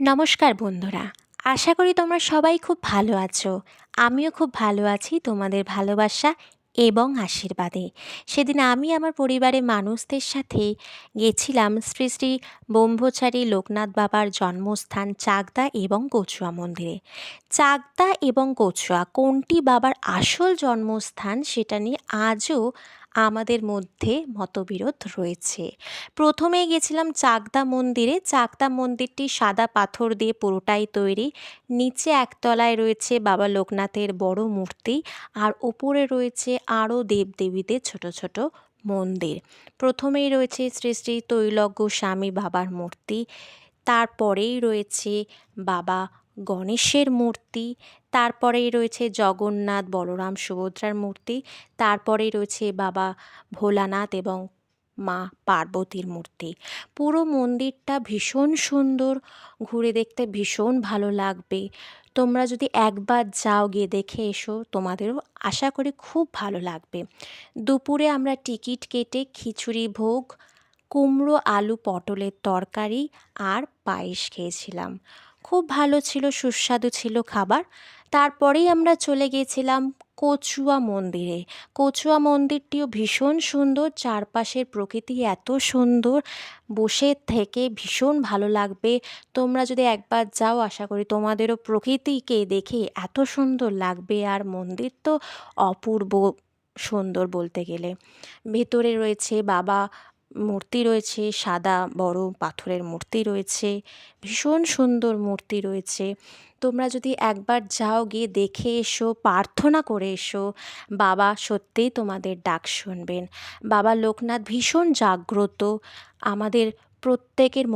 নমস্কার বন্ধুরা, আশা করি তোমরা সবাই খুব ভালো আছো। আমিও খুব ভালো আছি তোমাদের ভালোবাসা এবং আশীর্বাদে। সেদিন আমি আমার পরিবারের মানুষদের সাথে গেছিলাম শ্রী শ্রী ব্রহ্মচারী লোকনাথ বাবার জন্মস্থান চাকদা এবং কচুয়া মন্দিরে। চাকদা এবং কচুয়া কোনটি বাবার আসল জন্মস্থান সেটা নিয়ে আজও আমাদের মধ্যে মতবিরোধ রয়েছে। প্রথমেই গেছিলাম চাকদা মন্দিরে। চাকদা মন্দিরটি সাদা পাথর দিয়ে পুরোটাই তৈরি। নিচে একতলায় রয়েছে বাবা লোকনাথের বড় মূর্তি, আর ওপরে রয়েছে আরও দেবদেবীদের ছোট ছোট মন্দির। প্রথমেই রয়েছে শ্রী শ্রী তৈলজ্ঞ স্বামী বাবার মূর্তি, তারপরেই রয়েছে বাবা গণেশের মূর্তি, তারপরেই রয়েছে জগন্নাথ বলরাম সুভদ্রার মূর্তি, তারপরেই রয়েছে বাবা ভোলানাথ এবং মা পার্বতীর মূর্তি। পুরো মন্দিরটা ভীষণ সুন্দর, ঘুরে দেখতে ভীষণ ভালো লাগবে। তোমরা যদি একবার যাও, গিয়ে দেখে এসো, তোমাদেরও আশা করি খুব ভালো লাগবে। দুপুরে আমরা টিকিট কেটে খিচুড়ি ভোগ, কুমড়ো আলু পটলের তরকারি আর পায়েস খেয়েছিলাম। খুব ভালো ছিল, সুস্বাদু ছিল খাবার। তারপরেই আমরা চলে গিয়েছিলাম কচুয়া মন্দিরে। কচুয়া মন্দিরটিও ভীষণ সুন্দর, চারপাশের প্রকৃতি এত সুন্দর, বসে থেকে ভীষণ ভালো লাগবে। তোমরা যদি একবার যাও, আশা করি তোমাদেরও প্রকৃতিকে দেখে এত সুন্দর লাগবে। আর মন্দির তো অপূর্ব সুন্দর বলতে গেলে। ভেতরে রয়েছে বাবা মূর্তি, রয়েছে সাদা বড় পাথরের মূর্তি রয়েছে, ভীষণ সুন্দর মূর্তি রয়েছে। তোমরা যদি একবার যাও, গিয়ে দেখে এসো, প্রার্থনা করে এসো, বাবা সত্যিই তোমাদের ডাক শুনবেন। বাবা লোকনাথ ভীষণ জাগ্রত, আমাদের প্রত্যেকের